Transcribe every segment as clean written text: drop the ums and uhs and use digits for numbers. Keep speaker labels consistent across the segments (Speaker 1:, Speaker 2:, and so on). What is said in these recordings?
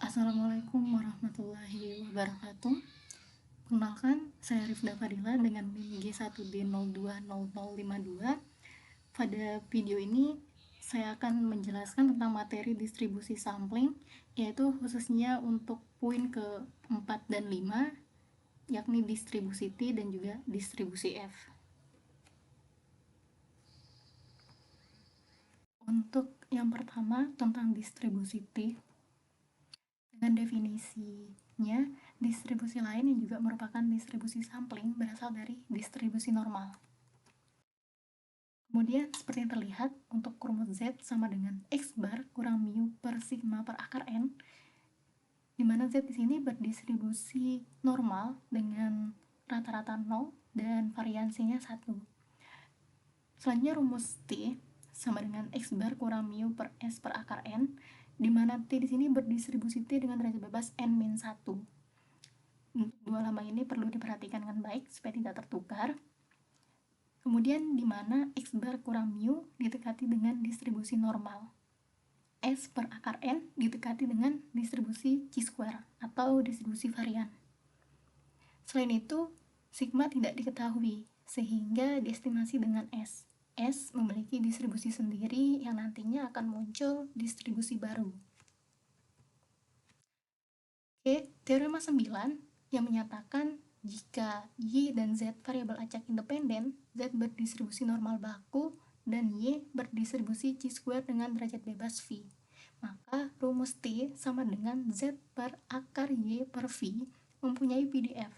Speaker 1: Assalamualaikum warahmatullahi wabarakatuh. Perkenalkan, saya Rifda Fadila dengan NIM G1D020052. Pada video ini, saya akan menjelaskan tentang materi distribusi sampling, yaitu khususnya untuk poin ke-4 dan 5, yakni distribusi T dan juga distribusi F. Untuk yang pertama, tentang distribusi T, dengan definisinya, distribusi lain yang juga merupakan distribusi sampling berasal dari distribusi normal. Kemudian, seperti yang terlihat, untuk rumus Z sama dengan X bar kurang mu per sigma per akar N, di mana Z di sini berdistribusi normal dengan rata-rata 0 dan variansinya 1. Selanjutnya rumus T sama dengan X bar kurang mu per S per akar N, di mana T di sini berdistribusi T dengan derajat bebas N-1. Untuk dua lambang ini perlu diperhatikan dengan baik supaya tidak tertukar. Kemudian di mana X bar kurang mu ditekati dengan distribusi normal. S per akar N ditekati dengan distribusi chi-square atau distribusi varian. Selain itu, sigma tidak diketahui, sehingga diestimasi dengan S. S memiliki distribusi sendiri yang nantinya akan muncul distribusi baru. Oke, teorema 9 yang menyatakan jika Y dan Z variabel acak independen, Z berdistribusi normal baku dan Y berdistribusi chi-square dengan derajat bebas V. Maka rumus T sama dengan Z per akar Y per V mempunyai PDF,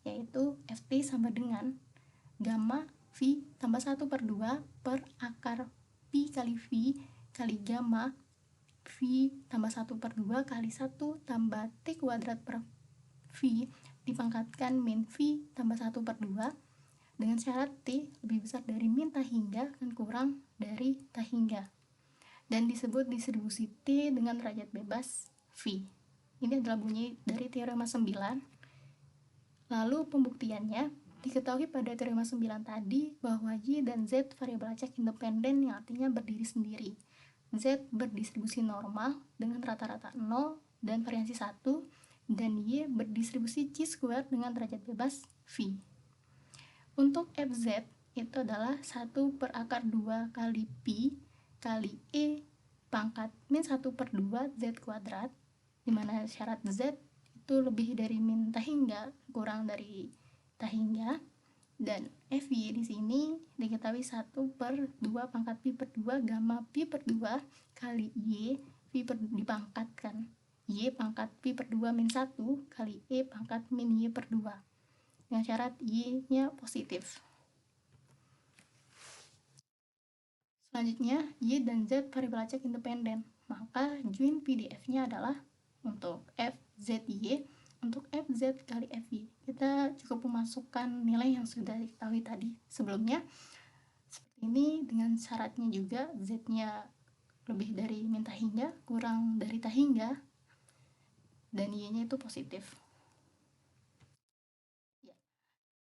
Speaker 1: yaitu Ft sama dengan gamma V tambah 1/2 per akar Pi kali V kali gamma V tambah 1/2 kali 1 tambah T kuadrat per V dipangkatkan min V tambah 1/2 dengan syarat T lebih besar dari min tahingga dan kurang dari tahingga, dan disebut distribusi T dengan derajat bebas V. Ini adalah bunyi dari teorema 9. Lalu pembuktiannya, diketahui pada teorema 9 tadi bahwa Y dan Z variabel acak independen yang artinya berdiri sendiri. Z berdistribusi normal dengan rata-rata 0 dan variansi 1, dan Y berdistribusi chi-square dengan derajat bebas V. Untuk Fz itu adalah 1 per akar 2 kali Pi kali E pangkat min 1/2 Z kuadrat, dimana syarat Z itu lebih dari min tahingga kurang dari tahingga, dan Fy di sini diketahui 1/2 pangkat pi per 2 gamma pi per 2 kali Y dipangkatkan Y pangkat pi per 2 min 1 kali E pangkat min Y per 2 dengan syarat Y nya positif. Selanjutnya, Y dan Z variabel acak independen, maka join PDF nya adalah untuk FZY untuk FZ kali FY. Kita cukup memasukkan nilai yang sudah diketahui tadi sebelumnya seperti ini, dengan syaratnya juga Z-nya lebih dari min tahingga kurang dari tahingga dan Y-nya itu positif. Ya.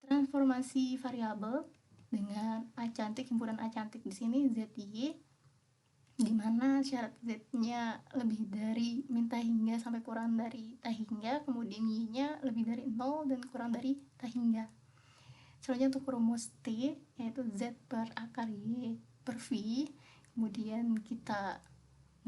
Speaker 1: Transformasi variabel dengan A cantik, himpunan A cantik di sini ZY, di mana syarat Z-nya lebih dari min tahingga sampai kurang dari tahingga, kemudian Y-nya lebih dari 0 dan kurang dari tahingga. Selanjutnya untuk rumus T, yaitu Z per akar Y per V, kemudian kita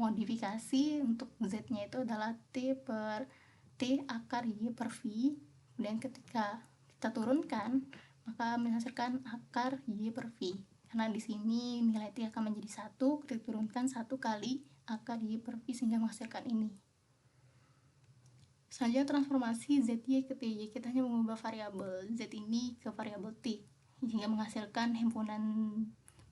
Speaker 1: modifikasi untuk Z-nya itu adalah T per T akar Y per V, kemudian ketika kita turunkan maka menghasilkan akar Y per V, karena di sini nilai T akan menjadi 1 ketika diturunkan 1 kali akar Y per V sehingga menghasilkan ini. Selanjutnya transformasi ZY ke TY, kita hanya mengubah variabel Z ini ke variabel T hingga menghasilkan himpunan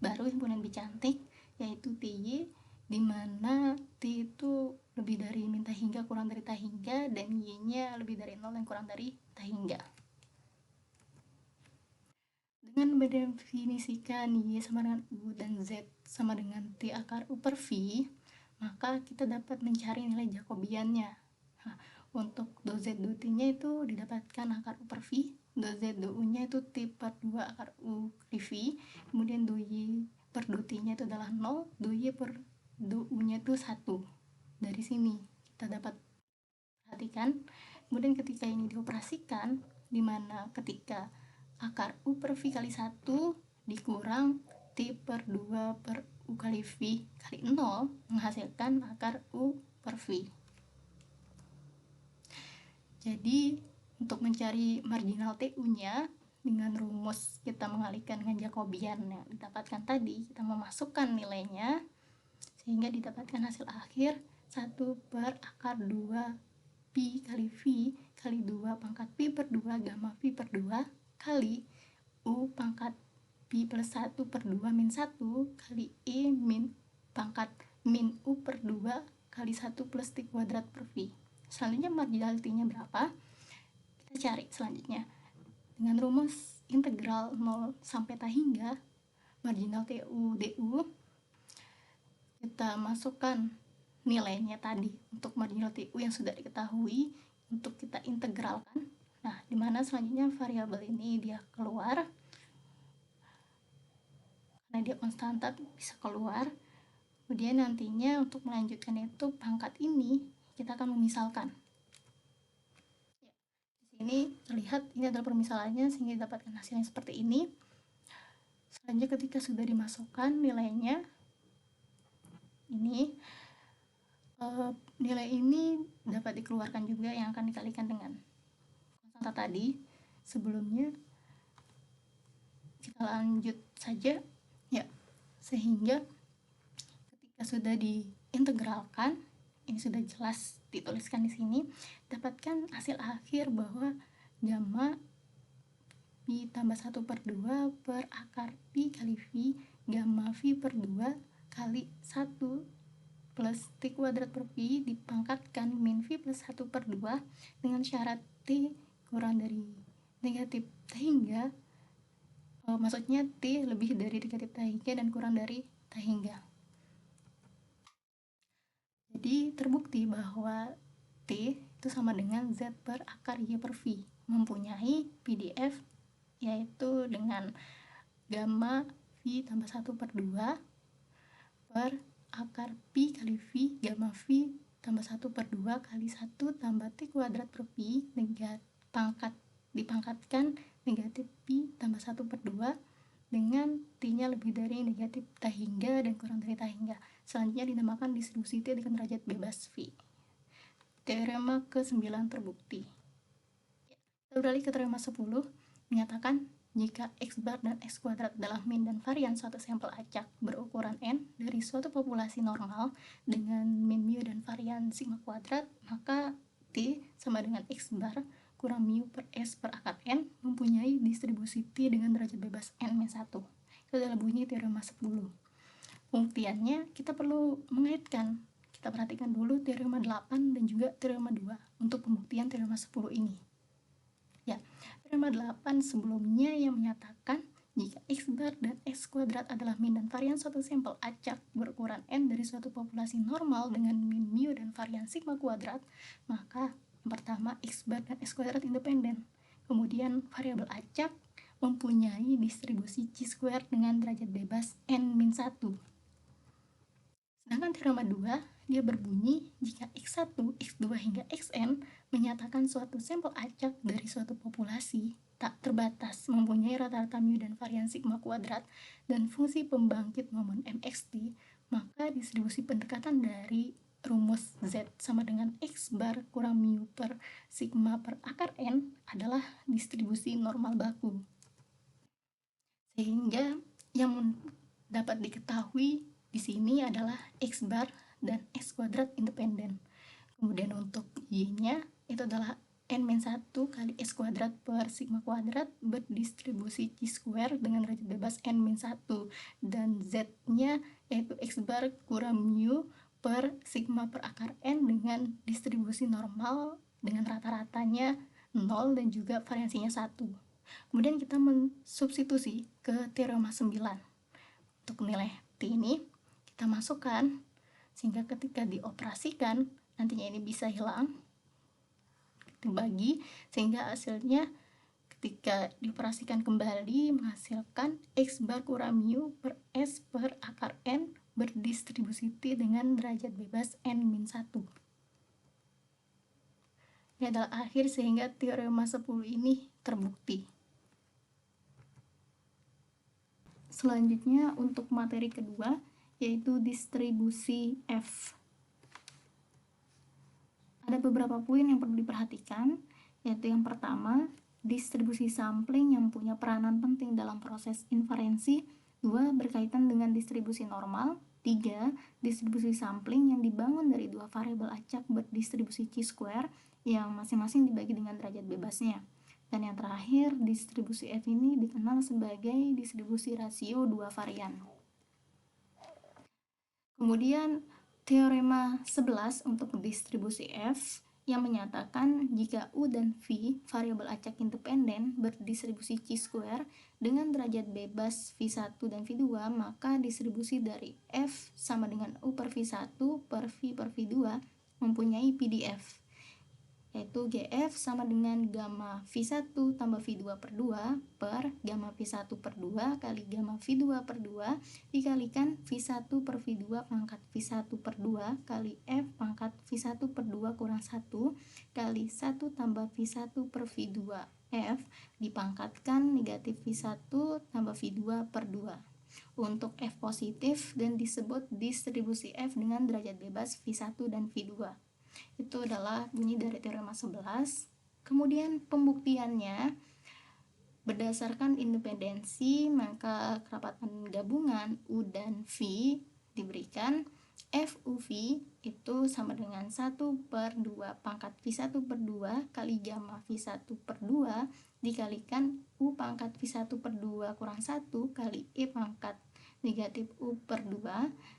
Speaker 1: baru, himpunan B cantik, yaitu TY, di mana T itu lebih dari min tahingga kurang dari tahingga dan Y-nya lebih dari 0 dan kurang dari tahingga. Dengan mendefinisikan Y sama dengan U dan Z sama dengan T akar U per V, maka kita dapat mencari nilai Jacobiannya. Nah, untuk do Z do T-nya itu didapatkan akar U per V, do Z do U-nya itu T per 2 akar U kali V, kemudian do Y per do T-nya itu adalah 0, do Y per do U-nya itu 1. Dari sini kita dapat kan. Kemudian ketika ini dioperasikan, dimana ketika akar U per V kali 1 dikurang T per 2 per U kali V kali 0 menghasilkan akar U per V. Jadi untuk mencari marginal TU-nya dengan rumus kita mengalihkan dengan Jacobian yang didapatkan tadi, kita memasukkan nilainya sehingga didapatkan hasil akhir 1 per akar 2 pi kali V kali 2 pangkat pi per 2 gamma V per 2 kali U pangkat pi plus 1 per 2 min 1 kali E min pangkat min U per 2 kali 1 plus T kuadrat per V. Selanjutnya marginality-nya berapa? Kita cari selanjutnya. Dengan rumus integral 0 sampai ta hingga marginal TU DU, kita masukkan nilainya tadi untuk marginal TU yang sudah diketahui untuk kita integralkan. Nah, dimana selanjutnya variabel ini dia keluar karena dia konstanta bisa keluar. Kemudian nantinya untuk melanjutkan itu pangkat ini kita akan memisalkan. Di sini terlihat ini adalah permisalannya sehingga didapatkan hasilnya seperti ini. Selanjutnya ketika sudah dimasukkan nilainya ini, nilai ini dapat dikeluarkan juga yang akan dikalikan dengan konstanta tadi. Sebelumnya kita lanjut saja ya, sehingga ketika sudah diintegralkan, ini sudah jelas dituliskan di sini, dapatkan hasil akhir bahwa gamma pi tambah 1 per 2 per akar pi kali V gamma V per 2 kali 1 plus T kuadrat per V dipangkatkan min V plus 1 per 2 dengan syarat T kurang dari negatif ta hingga, maksudnya T lebih dari negatif ta hingga dan kurang dari ta hingga. Jadi terbukti bahwa T itu sama dengan Z per akar Y per V, mempunyai PDF yaitu dengan gamma V tambah 1 per 2 per akar pi kali V gamma V tambah 1 per 2 kali 1 tambah T kuadrat per V dipangkatkan negatif pi tambah 1 per 2 dengan T-nya lebih dari negatif ta hingga dan kurang dari ta hingga. Selanjutnya dinamakan distribusi T dengan derajat bebas V. Teorema ke-9 terbukti. Kita beralih ke teorema 10, menyatakan jika X bar dan X kuadrat adalah min dan varian suatu sampel acak berukuran N dari suatu populasi normal dengan min mu dan varian sigma kuadrat, maka T sama dengan X bar kurang mu per S per akar N mempunyai distribusi T dengan derajat bebas N-1. Itu adalah bunyi teorema 10. Pembuktiannya kita perlu mengaitkan. Kita perhatikan dulu teorema 8 dan juga teorema 2 untuk pembuktian teorema 10 ini. Ya, teorema 8 sebelumnya yang menyatakan jika X bar dan X kuadrat adalah min dan varian suatu sampel acak berukuran N dari suatu populasi normal dengan min mu dan varian sigma kuadrat, maka yang pertama X bar dan X kuadrat independen. Kemudian variabel acak mempunyai distribusi chi-square dengan derajat bebas N-1. Sedangkan teorema 2 dia berbunyi jika X1, X2 hingga Xn menyatakan suatu sampel acak dari suatu populasi tak terbatas mempunyai rata-rata mu dan varian sigma kuadrat dan fungsi pembangkit momen mxt, maka distribusi pendekatan dari rumus Z sama dengan X bar kurang mu per sigma per akar N adalah distribusi normal baku. Sehingga yang dapat diketahui di sini adalah X bar dan X kuadrat independen. Kemudian untuk Y-nya itu adalah N-1 kali S kuadrat per sigma kuadrat berdistribusi chi-square dengan derajat bebas N-1, dan Z-nya yaitu X bar kurang mu per sigma per akar N dengan distribusi normal dengan rata-ratanya 0 dan juga variansinya 1. Kemudian kita mensubstitusi ke teorema 9. Untuk nilai T ini kita masukkan sehingga ketika dioperasikan nantinya ini bisa hilang, dibagi sehingga hasilnya ketika dioperasikan kembali menghasilkan X bar kurang mu per S per akar N berdistribusi T dengan derajat bebas N-1. Ini adalah akhir sehingga teorema 10 ini terbukti. Selanjutnya untuk materi kedua, yaitu distribusi F. Ada beberapa poin yang perlu diperhatikan, yaitu yang pertama, distribusi sampling yang punya peranan penting dalam proses inferensi. 2. Berkaitan dengan distribusi normal. 3. Distribusi sampling yang dibangun dari dua variabel acak berdistribusi chi-square yang masing-masing dibagi dengan derajat bebasnya. Dan yang terakhir, distribusi F ini dikenal sebagai distribusi rasio dua varian. Kemudian teorema 11 untuk distribusi F yang menyatakan jika U dan V variabel acak independen berdistribusi chi-square dengan derajat bebas V1 dan V2, maka distribusi dari F sama dengan U per V1 per V per V2 mempunyai PDF, yaitu GF sama dengan gamma V1 tambah V2 per 2 per gamma V1 per 2 kali gamma V2 per 2 dikalikan V1 per V2 pangkat V1 per 2 kali F pangkat V1 per 2 kurang 1 kali 1 tambah V1 per V2 F dipangkatkan negatif V1 tambah V2 per 2 untuk F positif dan disebut distribusi F dengan derajat bebas V1 dan V2. Itu adalah bunyi dari teorema 11. Kemudian pembuktiannya berdasarkan independensi, maka kerapatan gabungan U dan V diberikan FUV itu sama dengan 1 per 2 pangkat V1 per 2 kali gamma V1 per 2 dikalikan U pangkat V1 per 2 kurang 1 kali E pangkat negatif U per 2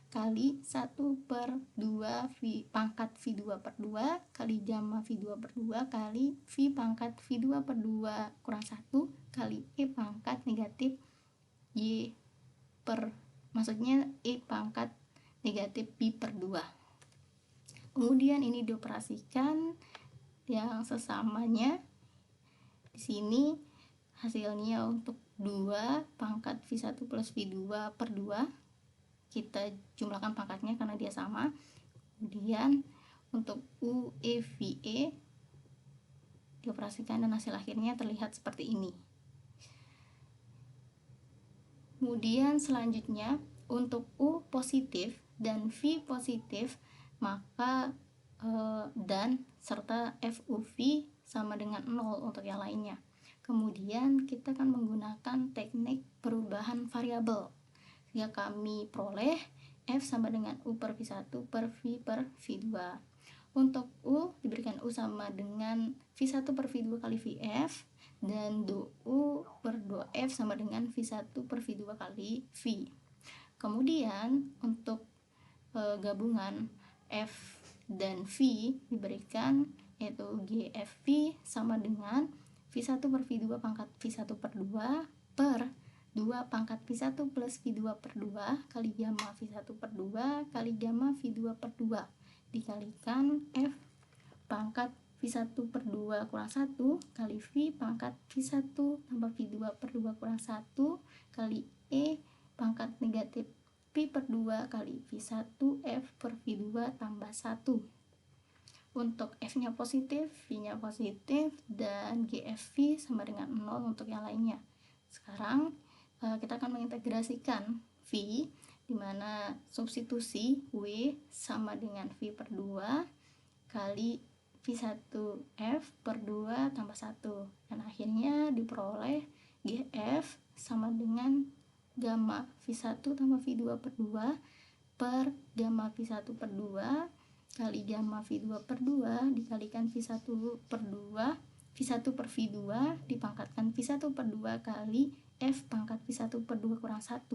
Speaker 1: kali 1 per 2 V pangkat V2 per 2 kali gamma V2 per 2 kali V pangkat V2 per 2 kurang 1 kali E pangkat negatif Y per maksudnya E pangkat negatif B per 2. Kemudian ini dioperasikan yang sesamanya di sini hasilnya untuk 2 pangkat V1 plus V2 per 2, kita jumlahkan pangkatnya karena dia sama. Kemudian untuk UEVE dioperasikan dan hasil akhirnya terlihat seperti ini. Kemudian selanjutnya untuk U positif dan V positif, maka dan serta FUV sama dengan 0 untuk yang lainnya. Kemudian kita akan menggunakan teknik perubahan variabel sehingga kami peroleh F sama dengan U per V1 per V per V2. Untuk U diberikan U sama dengan V1 per V2 kali VF dan U per 2F sama dengan V1 per V2 kali V. Kemudian untuk gabungan F dan V diberikan yaitu GFV sama dengan V1 per V2 pangkat V1 per 2 per 2 pangkat V1 plus V2 per 2 kali gamma V1 per 2 kali gamma V2 per 2 dikalikan F pangkat V1 per 2 kurang 1 kali V pangkat V1 tambah V2 per 2 kurang 1 kali E pangkat negatif V per 2 kali V1 F per V2 tambah 1. Untuk F-nya positif, V-nya positif, dan GFV sama dengan 0 untuk yang lainnya. Sekarang kita akan mengintegrasikan V, dimana substitusi W sama dengan V per 2 kali V1F per 2 tambah 1. Dan akhirnya diperoleh GF sama dengan gamma V1 tambah V2 per 2 per gamma V1 per 2 kali gamma V2 per 2 dikalikan V1 per 2 V1 per V2 dipangkatkan V1 per 2 kali F pangkat V1 per 2 kurang 1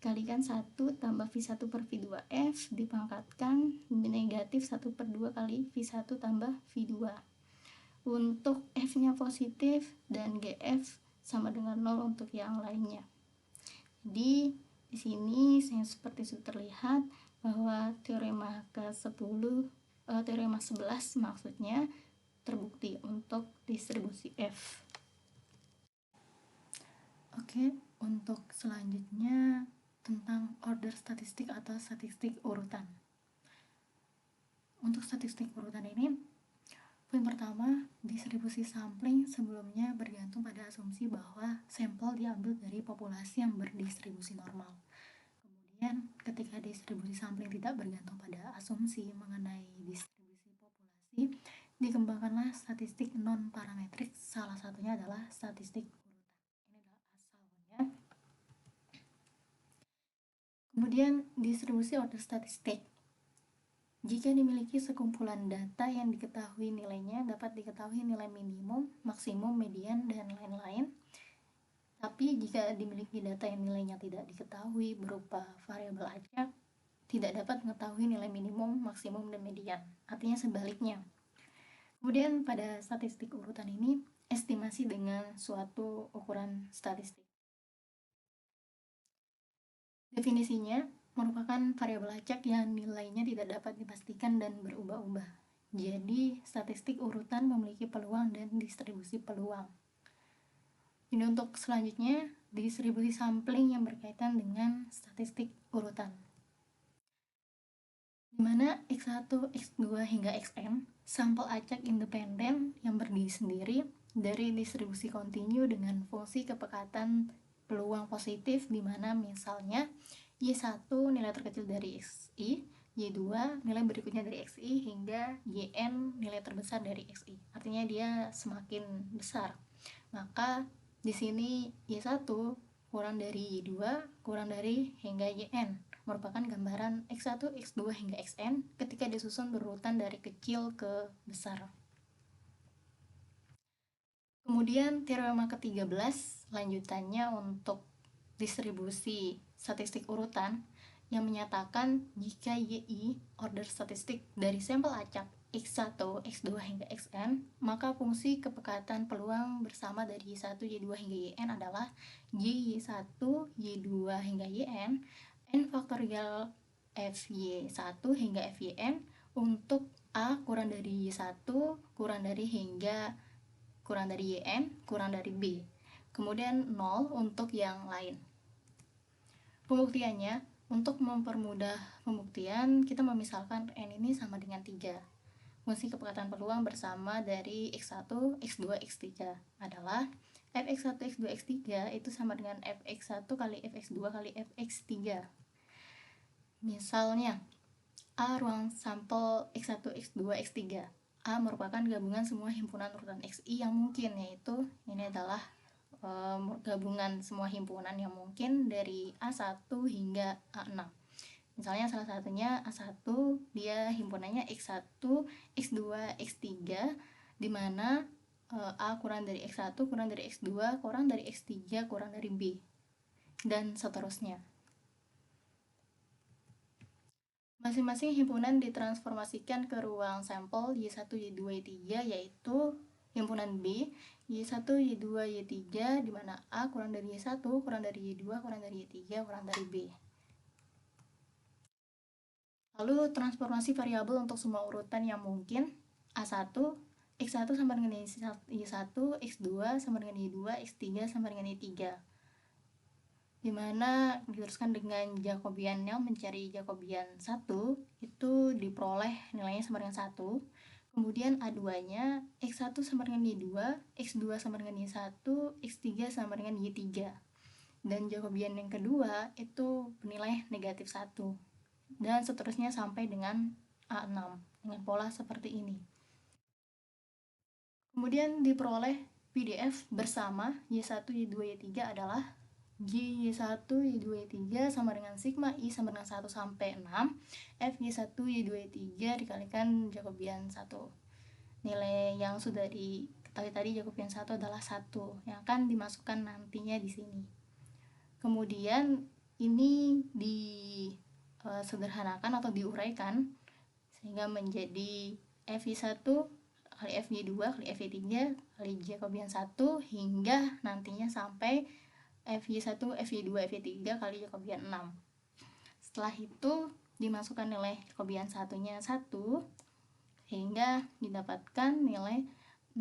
Speaker 1: kalikan 1 tambah V1 per V2F dipangkatkan negatif 1 per 2 kali V1 tambah V2. Untuk F-nya positif dan GF sama dengan 0 untuk yang lainnya. Jadi di sini seperti sudah terlihat bahwa teorema ke-10 teorema 11 maksudnya terbukti untuk distribusi F. Oke, untuk selanjutnya tentang order statistik atau statistik urutan. Untuk statistik urutan ini, poin Yang pertama, distribusi sampling sebelumnya bergantung pada asumsi bahwa sampel diambil dari populasi yang berdistribusi normal. Kemudian, ketika distribusi sampling tidak bergantung pada asumsi mengenai distribusi populasi, dikembangkanlah statistik non-parametrik, salah satunya adalah statistik urutan. Ini adalah asalnya. Kemudian, distribusi order statistik. Jika dimiliki sekumpulan data yang diketahui nilainya, dapat diketahui nilai minimum, maksimum, median, dan lain-lain. Tapi jika dimiliki data yang nilainya tidak diketahui berupa variabel acak, tidak dapat mengetahui nilai minimum, maksimum, dan median. Artinya sebaliknya. Kemudian pada statistik urutan ini, estimasi dengan suatu ukuran statistik. Definisinya merupakan variabel acak yang nilainya tidak dapat dipastikan dan berubah-ubah. Jadi, statistik urutan memiliki peluang dan distribusi peluang. Ini untuk selanjutnya, distribusi sampling yang berkaitan dengan statistik urutan. Di mana X1, X2, hingga Xn, sampel acak independen yang berdiri sendiri dari distribusi kontinu dengan fungsi kepekatan peluang positif, di mana misalnya Y1 nilai terkecil dari XI, Y2 nilai berikutnya dari XI, hingga YN nilai terbesar dari XI. Artinya dia semakin besar. Maka di sini Y1 kurang dari Y2, kurang dari hingga YN merupakan gambaran X1, X2, hingga Xn ketika disusun berurutan dari kecil ke besar. Kemudian teorema ke-13 lanjutannya untuk distribusi statistik urutan yang menyatakan jika YI order statistik dari sampel acak X1, X2, hingga Xn, maka fungsi kepekatan peluang bersama dari Y1, Y2, hingga Yn adalah Y1, Y2, hingga Yn, N faktorial Fy1 hingga Fyn untuk A kurang dari Y1, kurang dari hingga kurang dari Yn, kurang dari B. Kemudian 0 untuk yang lain. Pembuktiannya, untuk mempermudah pembuktian, kita memisalkan N ini sama dengan 3. Fungsi kepekatan peluang bersama dari X1, X2, X3 adalah Fx1, X2, X3 itu sama dengan Fx1 kali Fx2 kali Fx3. Misalnya, A ruang sampel X1, X2, X3. A merupakan gabungan semua himpunan urutan XI yang mungkin, yaitu ini adalah gabungan semua himpunan yang mungkin dari A1 hingga A6. Misalnya salah satunya A1, dia himpunannya X1, X2, X3, di mana A kurang dari X1, kurang dari X2, kurang dari X3, kurang dari B, dan seterusnya. Masing-masing himpunan ditransformasikan ke ruang sampel Y1, Y2, Y3, yaitu himpunan B, Y1, Y2, Y3, di mana A kurang dari Y1, kurang dari Y2, kurang dari Y3, kurang dari B. Lalu transformasi variabel untuk semua urutan yang mungkin. A1, X1 sama dengan Y1, X2 sama dengan Y2, X3 sama dengan Y3. Dimana diteruskan dengan Jacobiannya mencari Jacobian 1, itu diperoleh nilainya sama dengan 1. Kemudian A2-nya X1 sama dengan Y2, X2 sama dengan Y1, X3 sama dengan Y3. Dan Jacobian yang kedua itu bernilai negatif 1. Dan seterusnya sampai dengan A6 dengan pola seperti ini. Kemudian diperoleh PDF bersama Y1, Y2, Y3 adalah Y1, Y2, Y3 sama dengan sigma I sama dengan 1 sampai 6 F Y1, Y2, Y3 dikalikan Jacobian 1. Nilai yang sudah diketahui tadi Jacobian 1 adalah 1 yang akan dimasukkan nantinya di sini. Kemudian ini disederhanakan atau diuraikan sehingga menjadi Fy1 kali Fy2 kali Fy3 kali Jacobian 1 hingga nantinya sampai Fy1, Fy2, Fy3 kali Jacobian 6. Setelah itu dimasukkan nilai Jacobian 1-nya 1 sehingga didapatkan nilai 6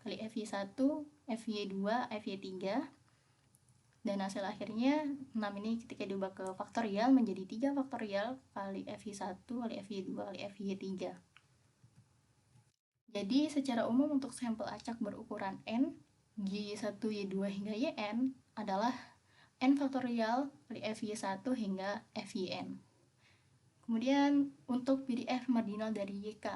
Speaker 1: kali Fy1, Fy2, Fy3, dan hasil akhirnya 6 ini ketika diubah ke faktorial menjadi 3 faktorial kali Fy1 kali Fy2 kali Fy3. Jadi secara umum untuk sampel acak berukuran N, Y1, Y2 hingga Yn adalah N faktorial kali FY1 hingga FYN. Kemudian untuk PDF marginal dari YK.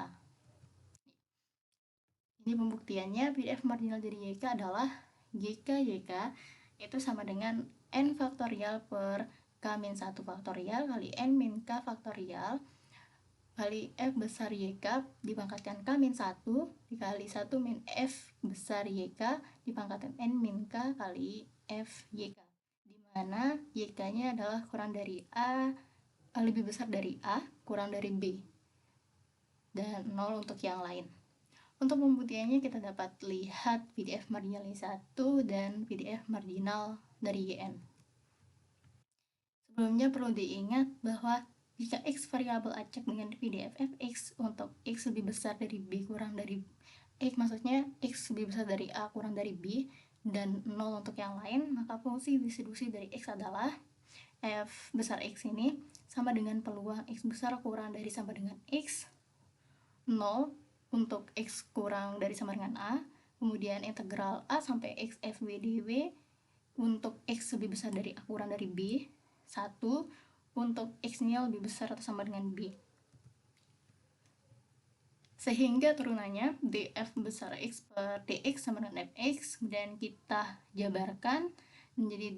Speaker 1: Ini pembuktiannya, PDF marginal dari YK adalah YK itu sama dengan N faktorial per K-1 faktorial kali N-K faktorial kali F besar YK dipangkatkan K-1 dikali 1 min F besar YK dipangkatkan N-K kali F YK, dimana YK nya adalah kurang dari A, lebih besar dari A, kurang dari B, dan 0 untuk yang lain. Untuk pembuktiannya kita dapat lihat PDF marginal Y1 dan PDF marginal dari YN. Sebelumnya perlu diingat bahwa jika X variabel acak dengan PDF fx untuk X lebih besar dari B kurang dari X, maksudnya X lebih besar dari A kurang dari B, dan 0 untuk yang lain, maka fungsi distribusi dari X adalah F besar X ini sama dengan peluang X besar kurang dari sama dengan X, 0 untuk X kurang dari sama dengan A, kemudian integral A sampai X FW dW untuk X lebih besar dari A kurang dari B, 1 untuk X-nya lebih besar atau sama dengan B. Sehingga turunannya df besar X per dx sama dengan fx, kemudian kita jabarkan menjadi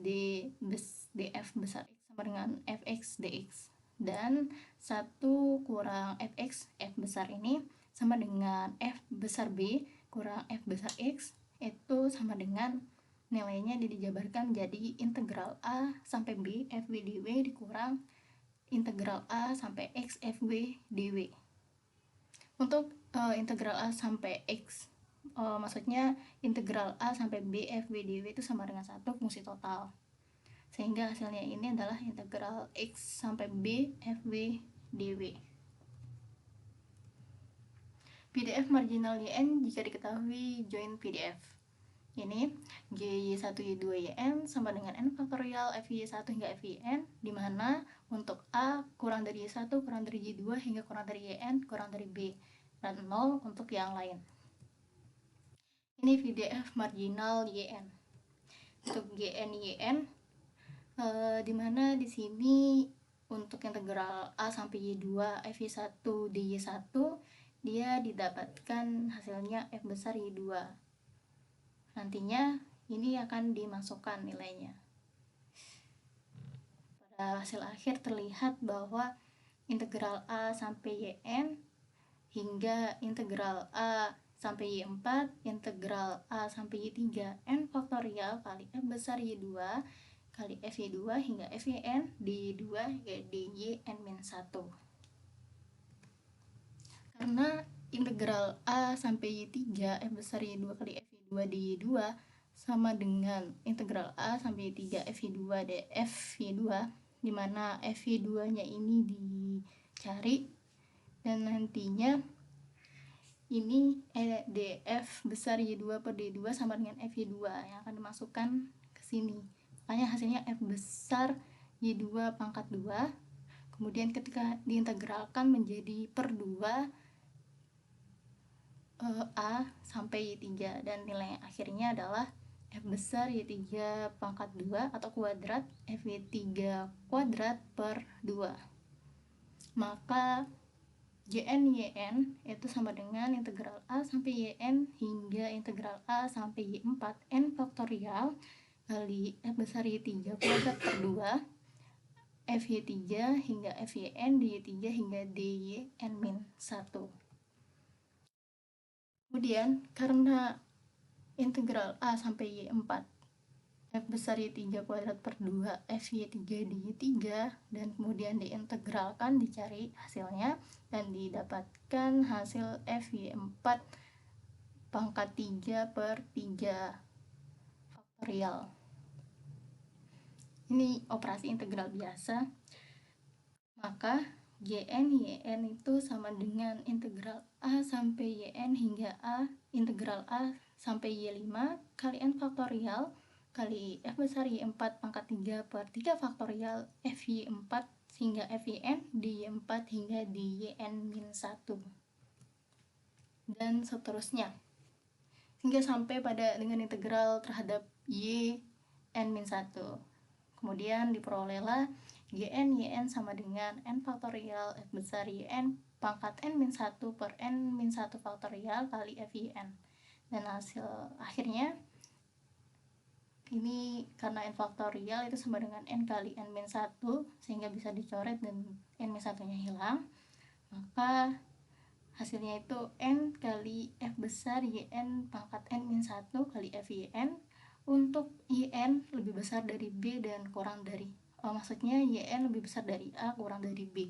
Speaker 1: df besar X sama dengan fx dx. Dan 1 kurang fx, f besar ini sama dengan f besar B kurang f besar X, itu sama dengan nilainya dijabarkan menjadi integral A sampai B FW dW dikurang integral A sampai X FW dW. Untuk integral A sampai X, maksudnya integral A sampai B FW dW itu sama dengan 1 fungsi total. Sehingga hasilnya ini adalah integral X sampai B FW dW. PDF marginal YN jika diketahui join PDF. Ini Y1, Y2, Yn sama dengan N faktorial FY1 hingga FYN, di mana untuk A kurang dari Y1, kurang dari Y2 hingga kurang dari Yn, kurang dari B, dan 0 untuk yang lain. Ini PDF marginal YN. Untuk GN YN, di mana di sini untuk integral A sampai Y2 FY1 dy1 dia didapatkan hasilnya F besar Y2. Nantinya ini akan dimasukkan nilainya. Pada hasil akhir terlihat bahwa integral A sampai Yn hingga integral A sampai Y4, integral A sampai Y3 N faktorial kali F besar Y2 kali FY2 hingga FYN dy2 hingga dy(n-1). Karena integral A sampai Y3 F besar Y2 kali FY2 dy2 sama dengan integral A sampai Y3 FY2 dfy2, dimana FY2 nya ini dicari dan nantinya ini df besar Y2 per dy2 sama dengan FY2 yang akan dimasukkan ke sini. Makanya hasilnya F besar Y2 pangkat 2, kemudian ketika diintegralkan menjadi per 2 A sampai Y3, dan nilai akhirnya adalah F besar Y3 pangkat 2 atau kuadrat FY3 kuadrat per 2. Maka Jn Yn itu sama dengan integral A sampai Yn hingga integral A sampai Y4 N faktorial kali F besar Y3 kuadrat per 2 FY3 hingga FYN dy3 hingga dyn-1. Kemudian karena integral A sampai Y4 F besar Y3 kuadrat per 2 FY3 dy3 dan kemudian diintegralkan, dicari hasilnya dan didapatkan hasil FY4 pangkat 3 per 3 faktorial. Ini operasi integral biasa. Maka Jn Yn itu sama dengan integral A sampai Yn hingga A integral A sampai Y5 kali N faktorial kali F besar Y4 pangkat 3 per 3 faktorial FY4 hingga FYN dy4 hingga dyn-1. dan seterusnya, hingga sampai pada dengan integral terhadap y n-1. Kemudian diperolehlah Gn yn sama dengan n faktorial f besar Yn pangkat n-1 per n-1 faktorial kali f Yn. Dan hasil akhirnya ini karena n faktorial itu sama dengan n kali n-1, sehingga bisa dicoret dan n-1 nya hilang, maka hasilnya itu n kali f besar Yn pangkat n-1 kali f Yn untuk Yn lebih besar dari B dan kurang dari maksudnya Yn lebih besar dari A kurang dari B.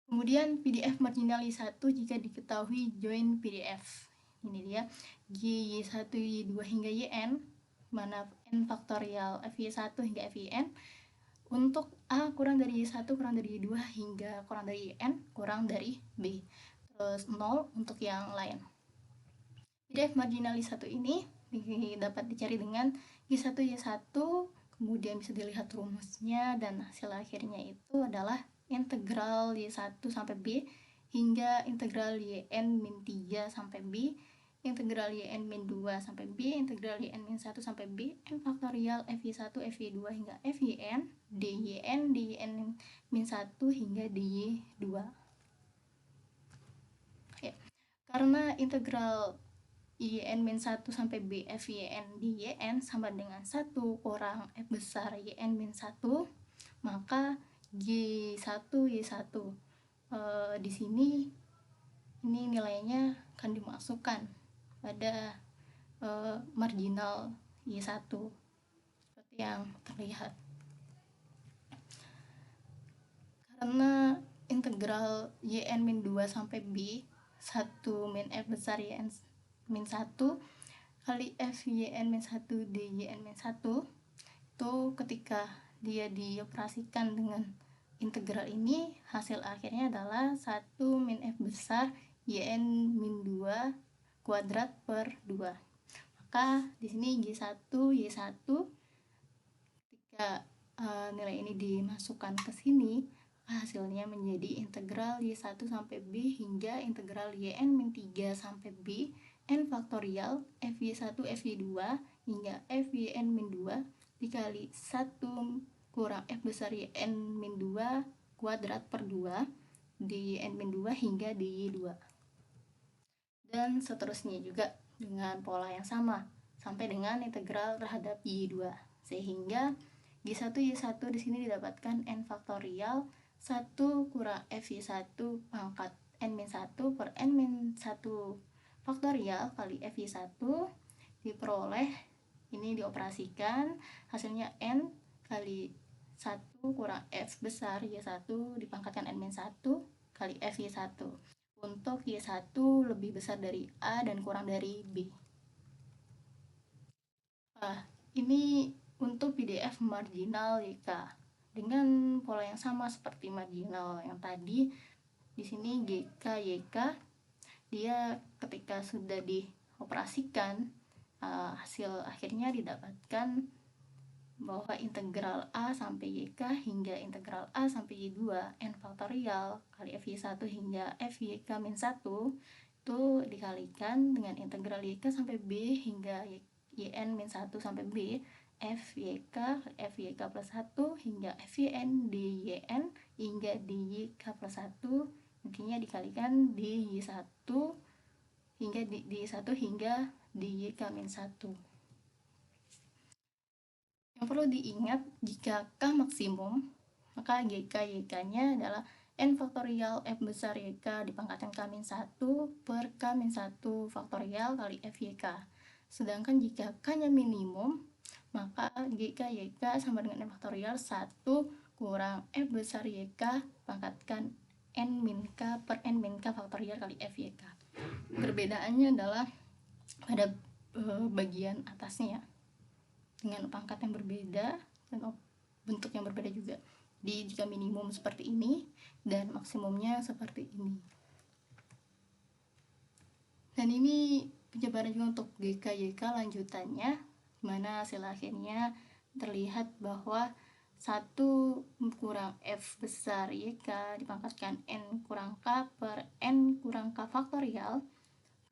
Speaker 1: Kemudian PDF marginal Y1 jika diketahui join PDF. Ini dia Y1, Y2 hingga Yn, mana n faktorial FY1 hingga FYN untuk A kurang dari Y1 kurang dari Y2 hingga kurang dari Yn kurang dari B. Terus 0 untuk yang lain. PDF marginal Y1 ini dapat dicari dengan Y1, Y1, kemudian bisa dilihat rumusnya, dan hasil akhirnya itu adalah integral Y1 sampai B hingga integral Yn-3 sampai B, integral Yn-2 sampai B, integral Yn-1 sampai B, n faktorial Fy1, Fy2 hingga Fyn, dyn, dyn-1 hingga dy2. Ya. Karena integral Yn-1 sampai B Fyn dyn sama dengan 1 kurang F besar Yn-1, maka G1 Y1 di sini ini nilainya akan dimasukkan pada marginal Y1 seperti yang terlihat. Karena integral Yn-2 sampai B 1 min F besar Yn-1 kali F Yn-1 dyn-1 itu ketika dia dioperasikan dengan integral ini, hasil akhirnya adalah 1 min F besar Yn-2 kuadrat per 2. Maka di sini G1 Y1 ketika nilai ini dimasukkan ke sini, hasilnya menjadi integral Y1 sampai B hingga integral Yn-3 sampai B n faktorial Fy1 Fy2 hingga Fyn-2 dikali 1 kurang F besar Yn-2 kuadrat per 2 dyn-2 hingga dy2. Dan seterusnya juga dengan pola yang sama sampai dengan integral terhadap y2, sehingga G1 Y1 di sini didapatkan n faktorial 1 kurang Fy1 pangkat n-1 per n-1 faktorial kali Fy1 diperoleh, ini dioperasikan, hasilnya n kali 1 kurang F besar Y1 dipangkatkan n-1 kali Fy1 untuk Y1 lebih besar dari A dan kurang dari B. Ini untuk PDF marginal YK dengan pola yang sama seperti marginal yang tadi. Di sini GK YK dia ketika sudah dioperasikan, hasil akhirnya didapatkan bahwa integral A sampai YK hingga integral A sampai Y2 n faktorial kali Fy1 hingga Fyk-1 itu dikalikan dengan integral YK sampai B hingga Yn-1 sampai B Fyk Fyk plus 1 hingga Fyn dyn hingga dyk plus 1, intinya dikalikan dy1 hingga dy1 hingga dyk-1. Yang perlu diingat, jika K maksimum, maka GK YK-nya adalah n faktorial F besar YK dipangkatkan K-1 per K-1 faktorial kali FYK. Sedangkan jika K-nya minimum, maka GK YK sama dengan n faktorial 1 kurang F besar YK pangkatkan n min K per n min K faktorial kali FYK. Perbedaannya adalah pada bagian atasnya dengan pangkat yang berbeda dan bentuk yang berbeda juga. Jadi jika minimum seperti ini dan maksimumnya seperti ini. Dan ini penjabaran juga untuk GK YK lanjutannya, mana hasil akhirnya terlihat bahwa 1 kurang F besar YK dipangkatkan N kurang K per N kurang K faktorial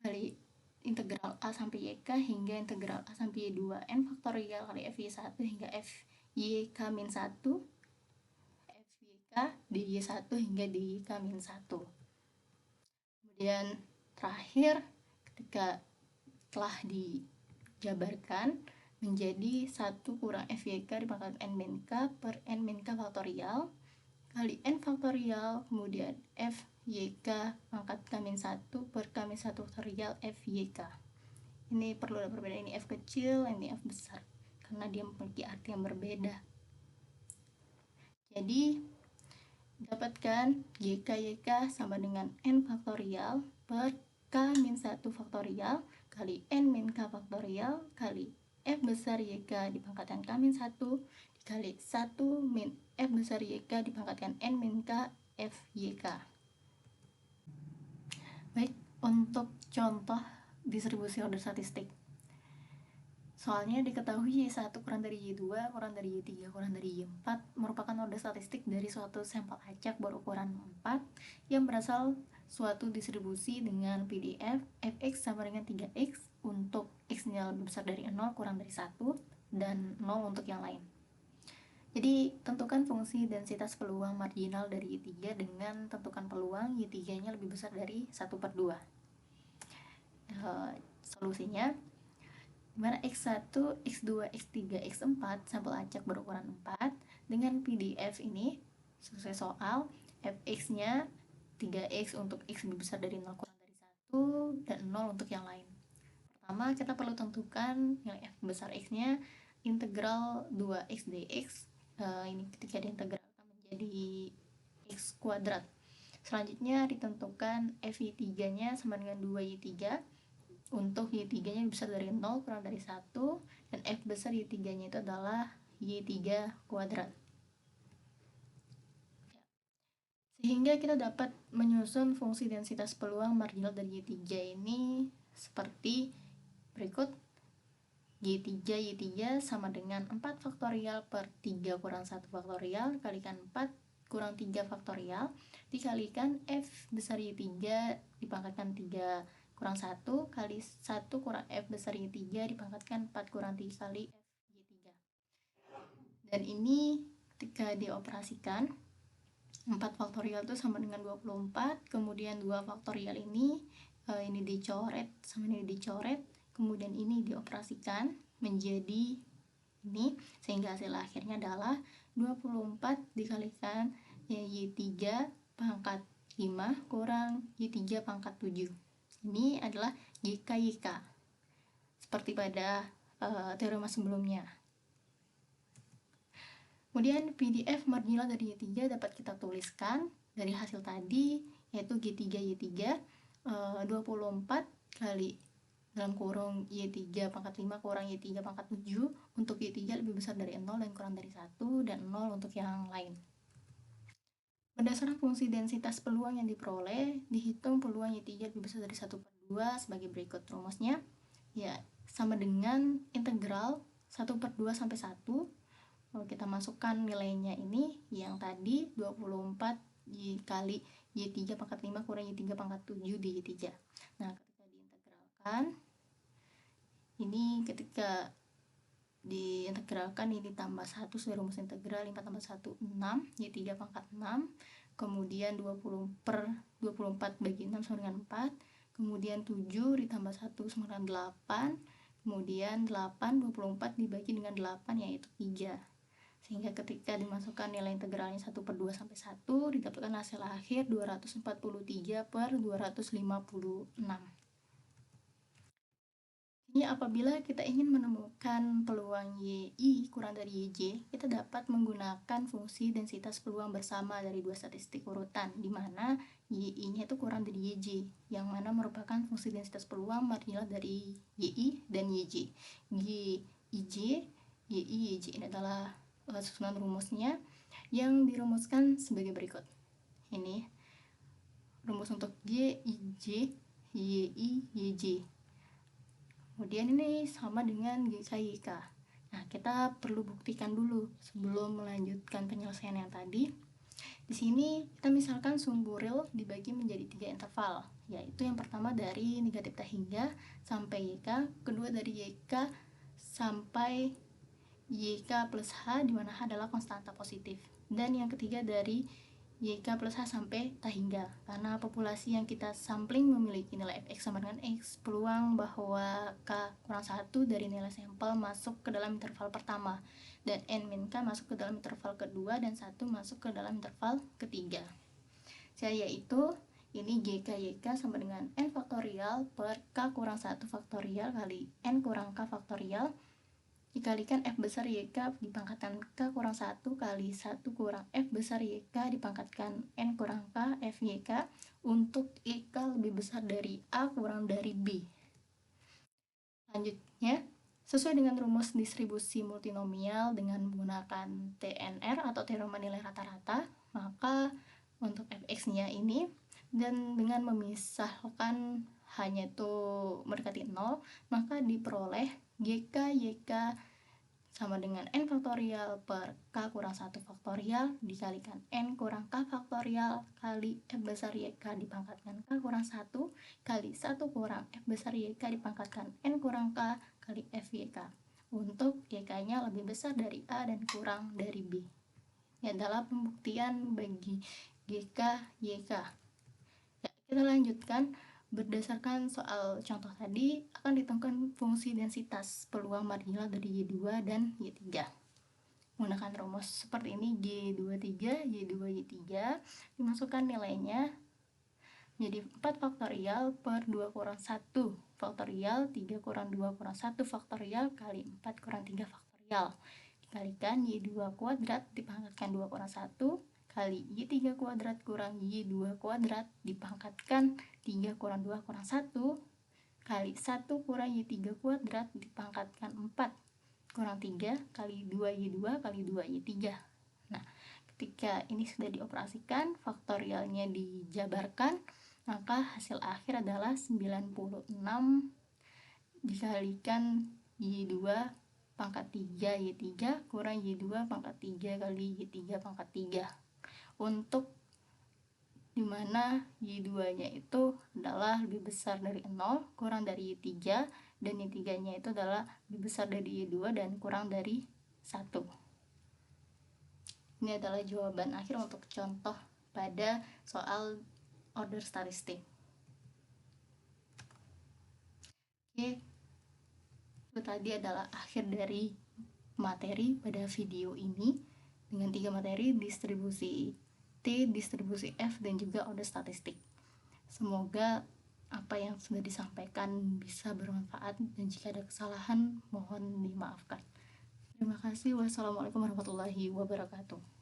Speaker 1: kali integral A sampai YK hingga integral A sampai Y2 N faktorial kali FY1 hingga FYK min 1 FYK DY1 hingga DYK min 1. Kemudian terakhir ketika telah dijabarkan menjadi 1 kurang FYK dipangkat N min K per N min K faktorial kali N faktorial kemudian FYK pangkat K min 1 per K min 1 faktorial FYK. Ini perlu ada perbedaan, ini F kecil, ini F besar karena dia memiliki arti yang berbeda. Jadi dapatkan YK sama dengan N faktorial per K min 1 faktorial kali N min K faktorial kali F besar YK dipangkatkan K min 1 dikali 1 min F besar YK dipangkatkan N min K FYK. Baik, untuk contoh distribusi order statistik. Soalnya diketahui Y1 kurang dari Y2, kurang dari Y3, kurang dari Y4 merupakan order statistik dari suatu sampel acak berukuran 4 yang berasal suatu distribusi dengan PDF fx sama dengan 3x untuk x-nya lebih besar dari 0, kurang dari 1, dan 0 untuk yang lain. Jadi tentukan fungsi densitas peluang marginal dari Y3 dengan tentukan peluang Y3-nya lebih besar dari 1/2. Solusinya dimana X1, X2, X3, X4 sampel acak berukuran 4 dengan PDF ini sesuai soal fx-nya 3x untuk x lebih besar dari 0 kurang dari 1 dan 0 untuk yang lain. Pertama kita perlu tentukan nilai f besar x-nya integral 2x dx, ini ketika diintegralkan menjadi x kuadrat. Selanjutnya ditentukan FY3-nya sama dengan 2Y3 untuk Y3-nya besar dari 0 kurang dari 1 dan F besar Y3-nya itu adalah Y3 kuadrat. Sehingga kita dapat menyusun fungsi densitas peluang marginal dari Y3 ini seperti berikut. Y3 sama dengan 4 faktorial per 3 kurang 1 faktorial kalikan 4 kurang 3 faktorial dikalikan F besar Y3 dipangkatkan 3 kurang 1 kali 1 kurang F besar Y3 dipangkatkan 4 kurang 3 kali F Y3. Dan ini ketika dioperasikan 4 faktorial itu sama dengan 24, kemudian 2 faktorial ini dicoret sama ini dicoret, kemudian ini dioperasikan menjadi ini, sehingga hasil akhirnya adalah 24 dikalikan Y3 pangkat 5 kurang Y3 pangkat 7. Ini adalah YK seperti pada teorema sebelumnya. Kemudian PDF marginal dari Y3 dapat kita tuliskan dari hasil tadi, yaitu G3Y3 24 kali dalam kurung Y3 pangkat 5 kurang Y3 pangkat 7 untuk Y3 lebih besar dari 0 dan kurang dari 1 dan 0 untuk yang lain. Berdasarkan fungsi densitas peluang yang diperoleh, dihitung peluang Y3 lebih besar dari 1/2 sebagai berikut rumusnya. Ya, sama dengan integral 1/2 sampai 1. Kalau kita masukkan nilainya ini yang tadi 24 kali Y3 pangkat 5 kurang Y3 pangkat 7 di Y3. Nah, ketika diintegralkan ini ini tambah 1 sesuai rumus integral 5 tambah 1 6 Y3 pangkat 6, kemudian 24 bagi 6 sama dengan 4, kemudian 7 ditambah 1 sama dengan 8, kemudian 8 24 dibagi dengan 8 yaitu 3. Sehingga ketika dimasukkan nilai integralnya 1/2 sampai 1 didapatkan hasil akhir 243/256. Ini apabila kita ingin menemukan peluang YI kurang dari YJ, kita dapat menggunakan fungsi densitas peluang bersama dari dua statistik urutan, di mana YI-nya itu kurang dari YJ, yang mana merupakan fungsi densitas peluang marginal dari YI dan YJ. YIJ, YI, YJ ini adalah susunan rumusnya yang dirumuskan sebagai berikut. Ini rumus untuk YIJ, YI, YJ. Kemudian ini sama dengan GKYK. Nah, kita perlu buktikan dulu sebelum melanjutkan penyelesaian yang tadi. Di sini kita misalkan sumbu real dibagi menjadi 3 interval, yaitu yang pertama dari negatif T hingga sampai YK, kedua dari YK sampai YK plus H, di mana H adalah konstanta positif, dan yang ketiga dari YK plus H sampai T hingga. Karena populasi yang kita sampling memiliki nilai Fx sama dengan X, peluang bahwa K kurang 1 dari nilai sampel masuk ke dalam interval pertama, dan N min K masuk ke dalam interval kedua, dan 1 masuk ke dalam interval ketiga. Yaitu ini GK YK sama dengan N faktorial per K kurang 1 faktorial kali N kurang K faktorial dikalikan F besar YK dipangkatkan K kurang 1 kali 1 kurang F besar YK dipangkatkan N kurang K F YK untuk YK lebih besar dari A kurang dari B. Selanjutnya, sesuai dengan rumus distribusi multinomial dengan menggunakan TNR atau teorema nilai rata-rata, maka untuk fx-nya ini dan dengan memisahkan hanya itu mendekati 0, maka diperoleh GK YK sama dengan N faktorial per K kurang 1 faktorial dikalikan N kurang K faktorial kali F besar YK dipangkatkan K kurang 1 kali 1 kurang F besar YK dipangkatkan N kurang K kali F YK untuk YK-nya lebih besar dari A dan kurang dari B. Ini adalah pembuktian bagi GK YK. Ya, kita lanjutkan. Berdasarkan soal contoh tadi, akan ditemukan fungsi densitas peluang marginal dari Y2 dan Y3. Menggunakan rumus seperti ini, Y23, Y2, Y3, dimasukkan nilainya menjadi 4 faktorial per 2 kurang 1 faktorial, 3 kurang 2 kurang 1 faktorial kali 4 kurang 3 faktorial. Dikalikan Y2 kuadrat dipangkatkan 2 kurang 1 kali Y3 kuadrat kurang Y2 kuadrat dipangkatkan 3 kurang 2 kurang 1 kali 1 kurang Y3 kuadrat dipangkatkan 4 kurang 3 kali 2Y2 kali 2Y3. Nah, ketika ini sudah dioperasikan, faktorialnya dijabarkan, maka hasil akhir adalah 96 dikalikan Y2 pangkat 3 Y3 kurang Y2 pangkat 3 kali Y3 pangkat 3, untuk dimana Y2 nya itu adalah lebih besar dari 0 kurang dari Y3 dan Y3 nya itu adalah lebih besar dari Y2 dan kurang dari 1. Ini adalah jawaban akhir untuk contoh pada soal order statistik. Oke, itu tadi adalah akhir dari materi pada video ini dengan 3 materi, distribusi T, distribusi F, dan juga order statistik. Semoga apa yang sudah disampaikan bisa bermanfaat, dan jika ada kesalahan mohon dimaafkan. Terima kasih. Wassalamualaikum warahmatullahi wabarakatuh.